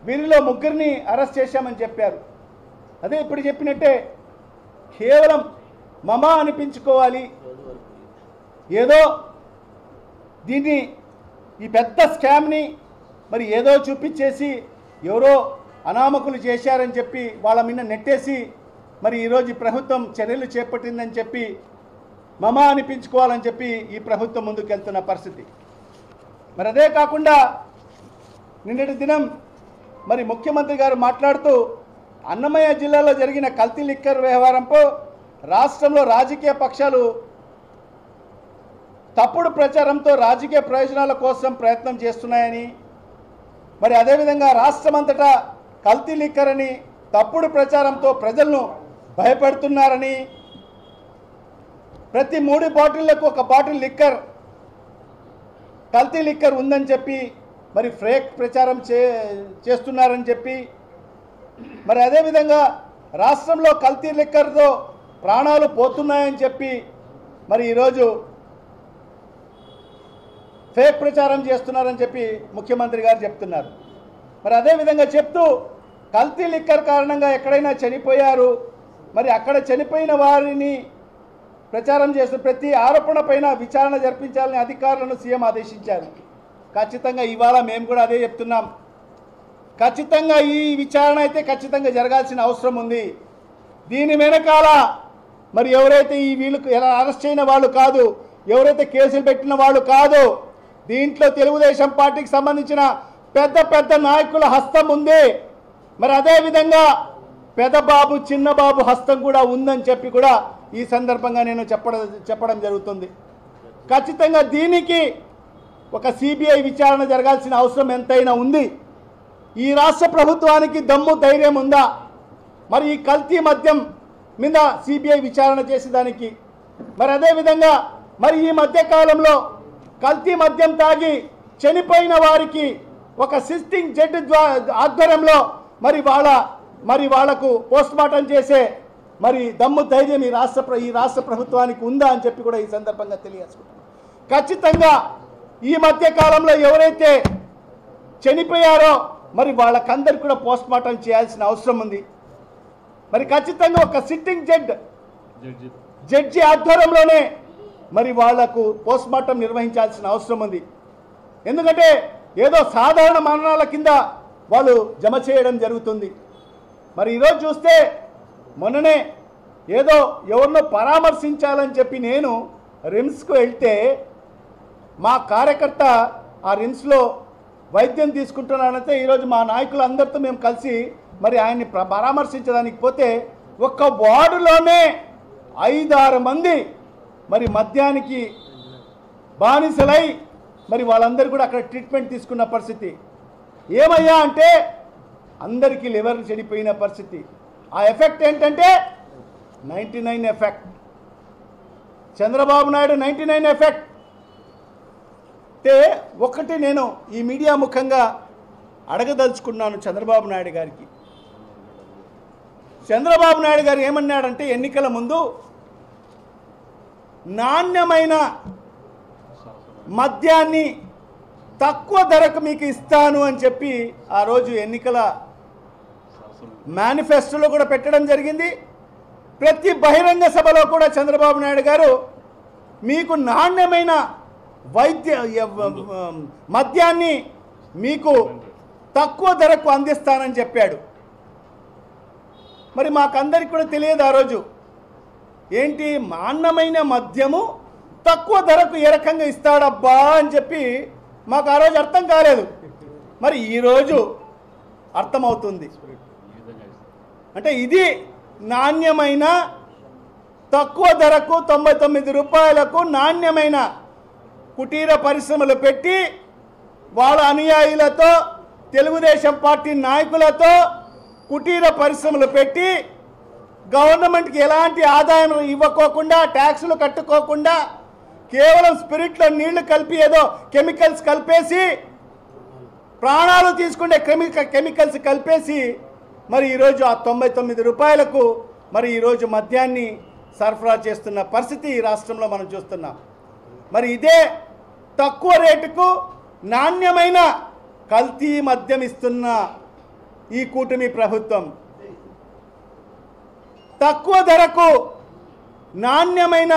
వీరిలో ముగ్గురిని అరెస్ట్ చేశామని చెప్పారు. అదే ఇప్పుడు చెప్పినట్టే కేవలం మమా అనిపించుకోవాలి, ఏదో దీన్ని ఈ పెద్ద స్కామ్ని మరి ఏదో చూపించేసి ఎవరో అనామకులు చేశారని చెప్పి వాళ్ళ మీద నెట్టేసి మరి ఈరోజు ఈ ప్రభుత్వం చర్యలు చేపట్టిందని చెప్పి మమా అనిపించుకోవాలని చెప్పి ఈ ప్రభుత్వం ముందుకు వెళ్తున్న పరిస్థితి. మరి అదే కాకుండా నిన్నటి దినం మరి ముఖ్యమంత్రి గారు మాట్లాడుతూ అన్నమయ్య జిల్లాలో జరిగిన కల్తీ లిక్కర్ వ్యవహారంపై రాష్ట్రంలో రాజకీయ పక్షాలు తప్పుడు ప్రచారంతో రాజకీయ ప్రయోజనాల కోసం ప్రయత్నం చేస్తున్నాయని, మరి అదేవిధంగా రాష్ట్రమంతటా కల్తీ లిక్కర్ అని తప్పుడు ప్రచారంతో ప్రజలను భయపెడుతున్నారని, ప్రతి 3 బాటిళ్లకు 1 బాటిల్ లిక్కర్ కల్తీ లిక్కర్ ఉందని చెప్పి మరి ఫేక్ ప్రచారం చేస్తున్నారని చెప్పి, మరి అదేవిధంగా రాష్ట్రంలో కల్తీ లిక్కర్తో ప్రాణాలు పోతున్నాయని చెప్పి మరి ఈరోజు ఫేక్ ప్రచారం చేస్తున్నారని చెప్పి ముఖ్యమంత్రి గారు చెప్తున్నారు. మరి అదేవిధంగా చెప్తూ కల్తీ లిక్కర్ కారణంగా ఎక్కడైనా చనిపోయారు, మరి అక్కడ చనిపోయిన వారిని ప్రచారం చేస్తూ ప్రతి ఆరోపణ పైన విచారణ జరిపించాలని అధికారులను సీఎం ఆదేశించారు. ఖచ్చితంగా ఇవాళ మేము కూడా అదే చెప్తున్నాం. ఖచ్చితంగా ఈ విచారణ అయితే ఖచ్చితంగా జరగాల్సిన అవసరం ఉంది. దీని వెనకాల మరి ఎవరైతే ఈ వీళ్ళకు ఎలా అరెస్ట్ అయిన వాళ్ళు కాదు, ఎవరైతే కేసులు పెట్టిన వాళ్ళు కాదు, దీంట్లో తెలుగుదేశం పార్టీకి సంబంధించిన పెద్ద నాయకుల హస్తం ఉంది. మరి అదేవిధంగా పెదబాబు చిన్నబాబు హస్తం కూడా ఉందని చెప్పి కూడా ఈ సందర్భంగా నేను చెప్పడం జరుగుతుంది. ఖచ్చితంగా దీనికి ఒక సిబిఐ విచారణ జరగాల్సిన అవసరం ఎంతైనా ఉంది. ఈ రాష్ట్ర ప్రభుత్వానికి దమ్ము ధైర్యం ఉందా మరి ఈ కల్తీ మద్యం మీద సిబిఐ విచారణ చేసేదానికి? మరి అదేవిధంగా మరి ఈ మధ్యకాలంలో కల్తీ మద్యం తాగి చనిపోయిన వారికి ఒక సిట్టింగ్ జడ్జి ఆధ్వర్యంలో మరి వాళ్లకు పోస్ట్మార్టం చేసే మరి దమ్ము ధైర్యం ఈ రాష్ట్ర ప్రభుత్వానికి ఉందా అని చెప్పి కూడా ఈ సందర్భంగా తెలియజేసుకుంటాం. ఖచ్చితంగా ఈ మధ్యకాలంలో ఎవరైతే చనిపోయారో మరి వాళ్ళకందరికీ కూడా పోస్ట్మార్టం చేయాల్సిన అవసరం ఉంది. మరి ఖచ్చితంగా ఒక సిట్టింగ్ జడ్జి ఆధ్వర్యంలోనే మరి వాళ్లకు పోస్ట్మార్టం నిర్వహించాల్సిన అవసరం ఉంది. ఎందుకంటే ఏదో సాధారణ మరణాల కింద వాళ్ళు జమ చేయడం జరుగుతుంది. మరి ఈరోజు చూస్తే మొన్ననే ఏదో ఎవరినో పరామర్శించాలని చెప్పి నేను రిమ్స్కు వెళ్తే మా కార్యకర్త ఆ రిమ్స్లో వైద్యం తీసుకుంటున్నానంటే ఈరోజు మా నాయకులందరితో మేము కలిసి మరి ఆయన్ని పరామర్శించడానికి పోతే ఒక్క వార్డులోనే 5-6 మంది మరి మద్యానికి బానిసలై మరి వాళ్ళందరూ కూడా అక్కడ ట్రీట్మెంట్ తీసుకున్న పరిస్థితి. ఏమయ్యా అంటే అందరికీ లివర్ చెడిపోయిన పరిస్థితి. ఆ ఎఫెక్ట్ ఏంటంటే 99 ఎఫెక్ట్. చంద్రబాబు నాయుడు 99 ఎఫెక్ట్. అంటే ఒకటి నేను ఈ మీడియా ముఖంగా అడగదలుచుకున్నాను చంద్రబాబు నాయుడు గారికి. చంద్రబాబు నాయుడు గారు ఏమన్నాడంటే ఎన్నికల ముందు నాణ్యమైన మద్యాన్ని తక్కువ ధరకు మీకు ఇస్తాను అని చెప్పి ఆ రోజు ఎన్నికల మేనిఫెస్టోలో కూడా పెట్టడం జరిగింది. ప్రతి బహిరంగ సభలో కూడా చంద్రబాబు నాయుడు గారు మీకు నాణ్యమైన మద్యాన్ని మీకు తక్కువ ధరకు అందిస్తానని చెప్పాడు. మరి మాకందరికి కూడా తెలియదు ఆ రోజు ఏంటి నాణ్యమైన మద్యము తక్కువ ధరకు ఏ రకంగా ఇస్తాడబ్బా అని చెప్పి మాకు ఆ రోజు అర్థం కాలేదు. మరి ఈరోజు అర్థమవుతుంది. అంటే ఇది నాణ్యమైన తక్కువ ధరకు 99 రూపాయలకు నాణ్యమైన కుటీర పరిశ్రమలు పెట్టి వాళ్ళ అనుయాయులతో తెలుగుదేశం పార్టీ నాయకులతో కుటీర పరిశ్రమలు పెట్టి గవర్నమెంట్కి ఎలాంటి ఆదాయం ఇవ్వకోకుండా ట్యాక్సులు కట్టుకోకుండా కేవలం స్పిరిట్లో నీళ్లు కలిపి ఏదో కెమికల్స్ కలిపేసి ప్రాణాలు తీసుకునే కెమికల్స్ కలిపేసి మరి ఈరోజు ఆ 99 రూపాయలకు మరి ఈరోజు మద్యాన్ని సరఫరా చేస్తున్న పరిస్థితి ఈ రాష్ట్రంలో మనం చూస్తున్నాం. మరి ఇదే తక్కువ రేటుకు నాణ్యమైన కల్తీ మద్యం ఇస్తున్న ఈ కూటమి ప్రభుత్వం, తక్కువ ధరకు నాణ్యమైన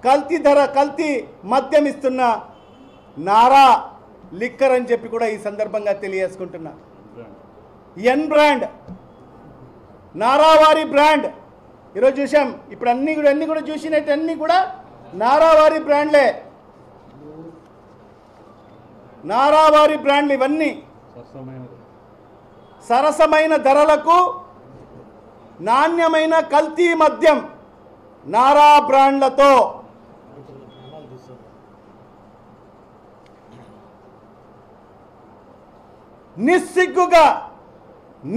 కల్తీ మద్యం ఇస్తున్న నారా లిక్కర్ అని చెప్పి కూడా ఈ సందర్భంగా తెలియజేసుకుంటున్నా. ఎన్ బ్రాండ్, నారావారి బ్రాండ్ ఈరోజు చూసాం. ఇప్పుడు అన్నీ కూడా చూసినట్టు అన్నీ కూడా నారావారి బ్రాండ్లే, నారావారి బ్రాండ్లు ఇవన్నీ సరసమైన ధరలకు నాణ్యమైన కల్తీ మద్యం నారా బ్రాండ్లతో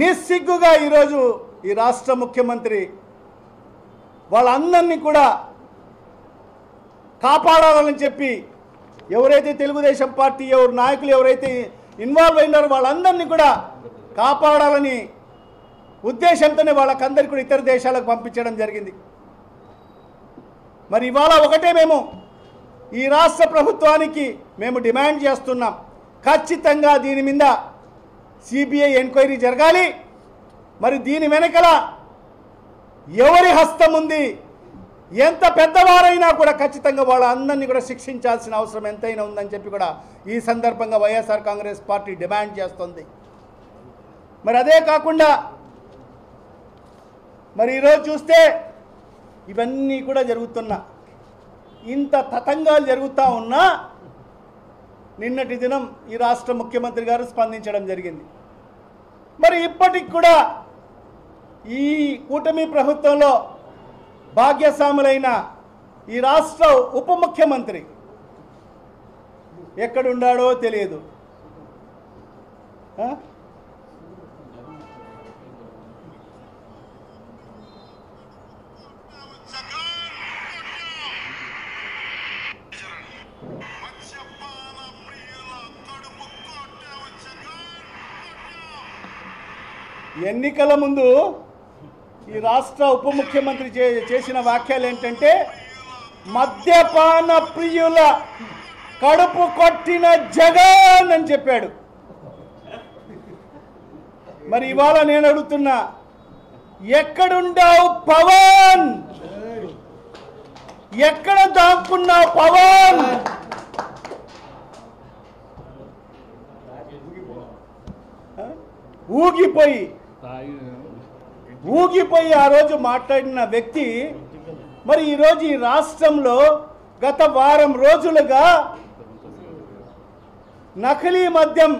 నిస్సిగ్గుగా ఈరోజు ఈ రాష్ట్ర ముఖ్యమంత్రి వాళ్ళందరినీ కూడా కాపాడాలని చెప్పి ఎవరైతే తెలుగుదేశం పార్టీ నాయకులు ఎవరైతే ఇన్వాల్వ్ అయినారో వాళ్ళందరినీ కూడా కాపాడాలని ఉద్దేశంతోనే వాళ్ళకందరికీ కూడా ఇతర దేశాలకు పంపించడం జరిగింది. మరి ఇవాళ ఒకటే మేము ఈ రాష్ట్ర ప్రభుత్వానికి మేము డిమాండ్ చేస్తున్నాం, ఖచ్చితంగా దీని మీద సిబిఐ ఎంక్వైరీ జరగాలి. మరి దీని వెనకల ఎవరి హస్తం ఉంది, ఎంత పెద్దవారైనా కూడా ఖచ్చితంగా వాళ్ళందరినీ కూడా శిక్షించాల్సిన అవసరం ఎంతైనా ఉందని చెప్పి కూడా ఈ సందర్భంగా వైఎస్ఆర్ కాంగ్రెస్ పార్టీ డిమాండ్ చేస్తుంది. మరి అదే కాకుండా మరి ఈరోజు చూస్తే ఇవన్నీ కూడా జరుగుతున్నా, ఇంత తతంగాలు జరుగుతూ ఉన్నా నిన్నటి దినం ఈ రాష్ట్ర ముఖ్యమంత్రి గారు స్పందించడం జరిగింది. మరి ఇప్పటికి కూడా ఈ కూటమి ప్రభుత్వంలో భాగ్యస్వాములైన ఈ రాష్ట్ర ఉప ముఖ్యమంత్రి ఎక్కడున్నాడో తెలియదు. ఎన్నికల ముందు ఈ రాష్ట్ర ఉప ముఖ్యమంత్రి చేసిన వ్యాఖ్యలు ఏంటంటే మద్యపాన ప్రియుల కడుపు కొట్టిన జగన్ అని చెప్పాడు. మరి ఇవాళ నేను అడుగుతున్నా, ఎక్కడుండావు పవన్? ఎక్కడ దాక్కున్నావు పవన్? ఊగిపోయి ఆ రోజు మాట్లాడిన వ్యక్తి మరి ఈరోజు ఈ రాష్ట్రంలో గత వారం రోజులుగా నకిలీ మద్యం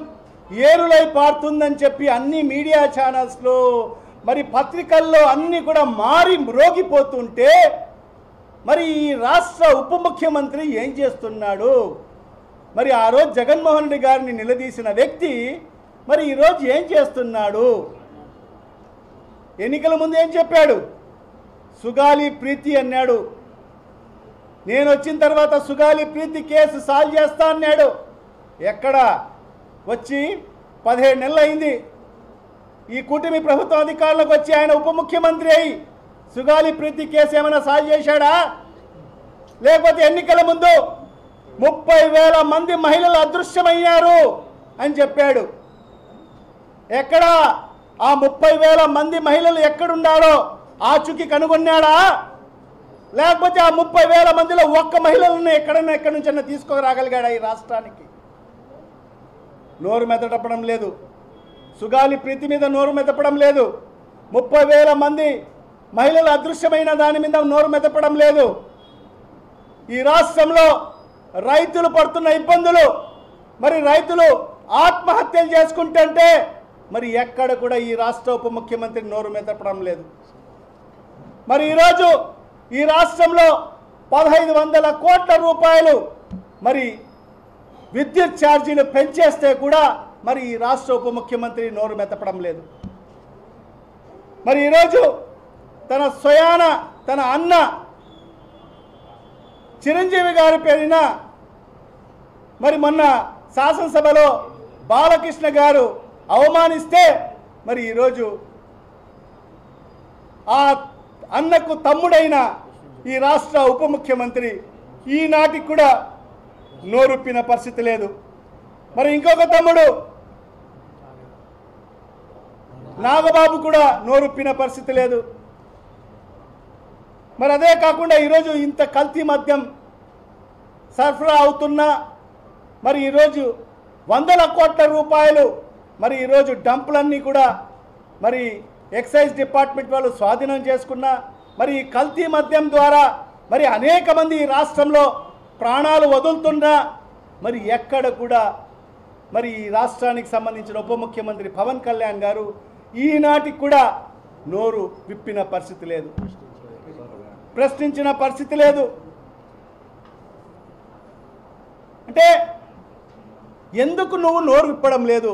ఏరులై పారుతుందని చెప్పి అన్ని మీడియా ఛానల్స్లో మరి పత్రికల్లో అన్నీ కూడా మారి మ్రోగిపోతుంటే మరి ఈ రాష్ట్ర ఉప ముఖ్యమంత్రి ఏం చేస్తున్నాడు? మరి ఆ రోజు జగన్మోహన్ రెడ్డి గారిని నిలదీసిన వ్యక్తి మరి ఈరోజు ఏం చేస్తున్నాడు? ఎన్నికల ముందు ఏం చెప్పాడు? సుగాలి ప్రీతి అన్నాడు. నేను వచ్చిన తర్వాత సుగాలి ప్రీతి కేసు సాల్వ్ చేస్తా అన్నాడు. ఎక్కడ వచ్చి 17 నెలలు అయింది. ఈ కూటమి ప్రభుత్వ అధికారులకు వచ్చి ఆయన ఉప ముఖ్యమంత్రి అయి సుగాలి ప్రీతి కేసు ఏమైనా సాల్వ్ చేశాడా? లేకపోతే ఎన్నికల ముందు 30,000 మంది మహిళలు అదృశ్యమయ్యారు అని చెప్పాడు. ఎక్కడ ఆ 30,000 మంది మహిళలు ఎక్కడున్నారో ఆచూకీ కనుగొన్నాడా? లేకపోతే ఆ 30,000 మందిలో ఒక్క మహిళలను ఎక్కడి నుంచైనా తీసుకురాగలిగాడా ఈ రాష్ట్రానికి? నోరు మెదపడం లేదు. సుగాలి ప్రీతి మీద నోరు మెదపడం లేదు. 30,000 మంది మహిళలు అదృశ్యమైన దాని మీద నోరు మెదపడం లేదు. ఈ రాష్ట్రంలో రైతులు పడుతున్న ఇబ్బందులు, మరి రైతులు ఆత్మహత్యలు చేసుకుంటుంటే మరి ఎక్కడ కూడా ఈ రాష్ట్ర ఉప ముఖ్యమంత్రి నోరు మెదపడం లేదు. మరి ఈరోజు ఈ రాష్ట్రంలో 1,500 కోట్ల రూపాయలు మరి విద్యుత్ ఛార్జీలు పెంచేస్తే కూడా మరి ఈ రాష్ట్ర ఉప ముఖ్యమంత్రి నోరు మెదపడం లేదు. మరి ఈరోజు తన స్వయాన తన అన్న చిరంజీవి గారి పేరిన మరి మొన్న శాసనసభలో బాలకృష్ణ గారు అవమానిస్తే మరి ఈరోజు ఆ అన్నకు తమ్ముడైన ఈ రాష్ట్ర ఉప ముఖ్యమంత్రి ఈనాటికి కూడా నోరుప్పిన పరిస్థితి లేదు. మరి ఇంకొక తమ్ముడు నాగబాబు కూడా నోరుప్పిన పరిస్థితి లేదు. మరి అదే కాకుండా ఈరోజు ఇంత కల్తీ మద్యం సరఫరా అవుతున్నా మరి ఈరోజు వందల కోట్ల రూపాయలు మరి ఈరోజు డంపులన్నీ కూడా మరి ఎక్సైజ్ డిపార్ట్మెంట్ వాళ్ళు స్వాధీనం చేసుకున్నా మరి ఈ కల్తీ మద్యం ద్వారా మరి అనేక మంది ఈ రాష్ట్రంలో ప్రాణాలు వదులుతున్నా మరి ఎక్కడ కూడా మరి ఈ రాష్ట్రానికి సంబంధించిన ఉప ముఖ్యమంత్రి పవన్ కళ్యాణ్ గారు ఈనాటికి కూడా నోరు విప్పిన పరిస్థితి లేదు, ప్రశ్నించిన పరిస్థితి లేదు. అంటే ఎందుకు నువ్వు నోరు విప్పడం లేదు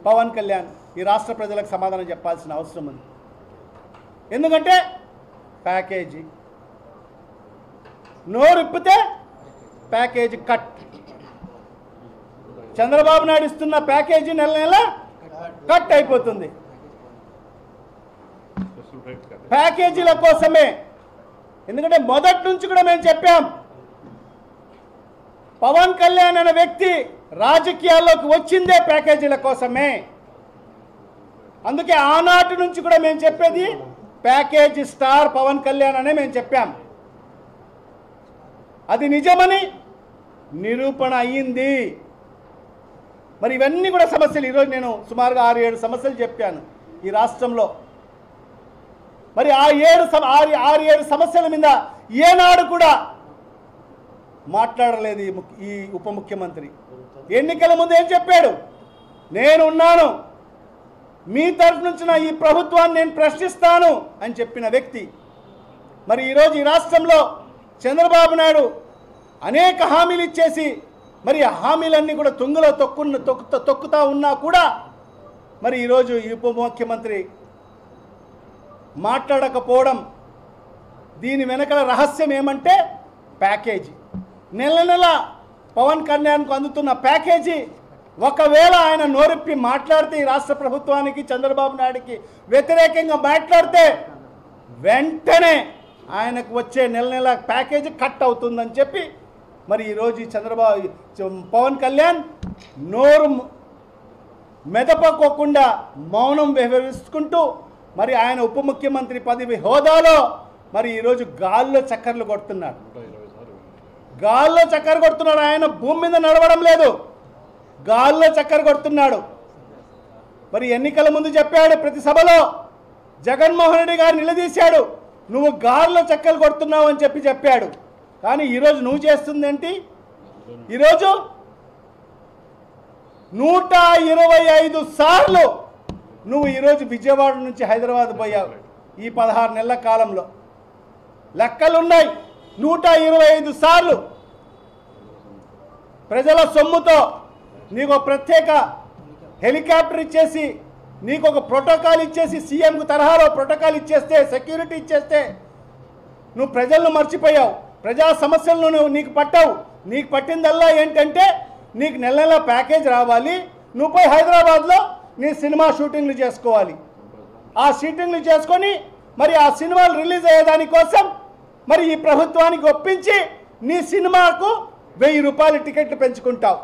పవన్ కళ్యాణ్? ఈ రాష్ట్ర ప్రజలకు సమాధానం చెప్పాల్సిన అవసరం ఉంది. ఎందుకంటే ప్యాకేజీ నోరు విప్పితే ప్యాకేజీ కట్. చంద్రబాబు నాయుడు ఇస్తున్న ప్యాకేజీ నెల నెల కట్ అయిపోతుంది. ప్యాకేజీల కోసమే. ఎందుకంటే మొదటి నుంచి కూడా మేము చెప్పాం, పవన్ కళ్యాణ్ అనే వ్యక్తి రాజకీయాల్లోకి వచ్చిందే ప్యాకేజీల కోసమే. అందుకే ఆనాటి నుంచి కూడా మేము చెప్పేది ప్యాకేజీ స్టార్ పవన్ కళ్యాణ్ అనే మేము చెప్పాం. అది నిజమని నిరూపణ అయ్యింది. మరి ఇవన్నీ కూడా సమస్యలు. ఈరోజు నేను సుమారుగా 6-7 సమస్యలు చెప్పాను ఈ రాష్ట్రంలో. మరి ఆ 6-7 సమస్యల మీద ఏనాడు కూడా మాట్లాడలేదు ఈ ఉప ముఖ్యమంత్రి. ఎన్నికల ముందు ఏం చెప్పాడు? నేనున్నాను, మీ తరఫు నుంచి నా ఈ ప్రభుత్వాన్ని నేను ప్రశ్నిస్తాను అని చెప్పిన వ్యక్తి. మరి ఈరోజు ఈ రాష్ట్రంలో చంద్రబాబు నాయుడు అనేక హామీలు ఇచ్చేసి మరి ఆ హామీలన్నీ కూడా తుంగలో తొక్కుతా ఉన్నా కూడా మరి ఈరోజు ఈ ఉప ముఖ్యమంత్రి మాట్లాడకపోవడం, దీని వెనకాల రహస్యం ఏమంటే ప్యాకేజీ. నెల నెల పవన్ కళ్యాణ్కు అందుతున్న ప్యాకేజీ ఒకవేళ ఆయన నోరెప్పి మాట్లాడితే ఈ రాష్ట్ర ప్రభుత్వానికి చంద్రబాబు నాయుడికి వ్యతిరేకంగా మాట్లాడితే వెంటనే ఆయనకు వచ్చే నెల నెల ప్యాకేజీ కట్ అవుతుందని చెప్పి మరి ఈరోజు పవన్ కళ్యాణ్ నోరు మెదపకోకుండా మౌనం వ్యవహరిస్తుంటూ మరి ఆయన ఉప ముఖ్యమంత్రి పదవి హోదాలో మరి ఈరోజు గాల్లో చక్కర్లు కొడుతున్నాడు. గాల్లో చక్కర కొడుతున్నాడు. ఆయన భూమి మీద నడవడం లేదు, గాల్లో చక్కర కొడుతున్నాడు. మరి ఎన్నికల ముందు చెప్పాడు ప్రతి సభలో, జగన్మోహన్ రెడ్డి గారు నిలదీశాడు, నువ్వు గాల్లో చక్కలు కొడుతున్నావు అని చెప్పాడు. కానీ ఈరోజు నువ్వు చేస్తుంది ఏంటి? ఈరోజు 125 సార్లు నువ్వు ఈరోజు విజయవాడ నుంచి హైదరాబాద్ పోయావు ఈ 16 నెలల కాలంలో. లెక్కలున్నాయి. 125 సార్లు ప్రజల సొమ్ముతో నీకు ప్రత్యేక హెలికాప్టర్ ఇచ్చేసి, నీకు ఒక ప్రోటోకాల్ ఇచ్చేసి, సీఎంకు తరహాలో ప్రోటోకాల్ ఇచ్చేస్తే, సెక్యూరిటీ ఇచ్చేస్తే నువ్వు ప్రజలను మర్చిపోయావు. ప్రజా సమస్యలను నీకు పట్టావు. నీకు పట్టిందల్లా ఏంటంటే నీకు నెల నెల ప్యాకేజ్ రావాలి, నువ్వు పోయి హైదరాబాద్లో నీ సినిమా షూటింగ్లు చేసుకోవాలి. ఆ షూటింగ్లు చేసుకొని మరి ఆ సినిమాలు రిలీజ్ అయ్యేదానికోసం మరి ఈ ప్రభుత్వానికి ఒప్పించి నీ సినిమాకు 1000 రూపాయలు టికెట్లు పెంచుకుంటావు.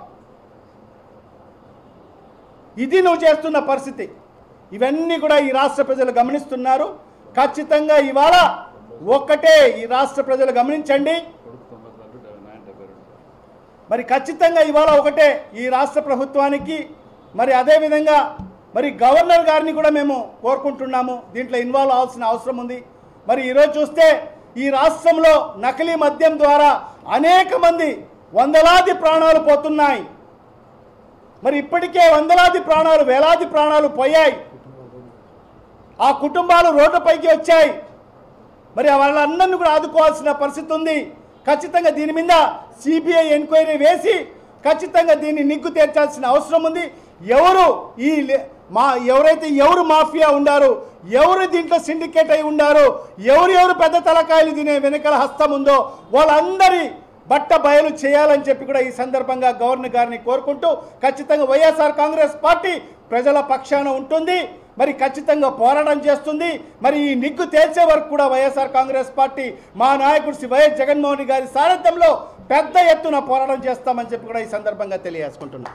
ఇది నువ్వు చేస్తున్న పరిస్థితి. ఇవన్నీ కూడా ఈ రాష్ట్ర ప్రజలు గమనిస్తున్నారు. ఖచ్చితంగా ఇవాళ ఒక్కటే ఈ రాష్ట్ర ప్రజలు గమనించండి. మరి ఖచ్చితంగా ఇవాళ ఒకటే ఈ రాష్ట్ర ప్రభుత్వానికి మరి అదేవిధంగా మరి గవర్నర్ గారిని కూడా మేము కోరుకుంటున్నాము, దీంట్లో ఇన్వాల్వ్ అవ్వాల్సిన అవసరం ఉంది. మరి ఈరోజు చూస్తే ఈ రాష్ట్రంలో నకిలీ మద్యం ద్వారా అనేక మంది వందలాది ప్రాణాలు పోతున్నాయి. మరి ఇప్పటికే వందలాది ప్రాణాలు, వేలాది ప్రాణాలు పోయాయి. ఆ కుటుంబాలు రోడ్డుపైకి వచ్చాయి. మరి వాళ్ళందరినీ కూడా ఆదుకోవాల్సిన పరిస్థితి ఉంది. ఖచ్చితంగా దీని మీద సిబిఐ ఎంక్వైరీ వేసి ఖచ్చితంగా దీన్ని నిగ్గు తీర్చాల్సిన అవసరం ఉంది. ఎవరు మాఫియా ఉండారో, ఎవరు దీంట్లో సిండికేట్ అయి ఉండారో, ఎవరు పెద్ద తలకాయలు తినే వెనకాల హస్తం ఉందో వాళ్ళందరి బట్ట బయలు చేయాలని చెప్పి కూడా ఈ సందర్భంగా గవర్నర్ గారిని కోరుకుంటూ ఖచ్చితంగా వైఎస్ఆర్ కాంగ్రెస్ పార్టీ ప్రజల పక్షాన ఉంటుంది. మరి ఖచ్చితంగా పోరాటం చేస్తుంది. మరి ఈ నిగ్గు తేల్చే వరకు కూడా వైఎస్ఆర్ కాంగ్రెస్ పార్టీ మా నాయకుడు శ్రీ వైఎస్ జగన్మోహన్ రెడ్డి గారి సారథ్యంలో పెద్ద ఎత్తున పోరాటం చేస్తామని చెప్పి కూడా ఈ సందర్భంగా తెలియజేసుకుంటున్నాం.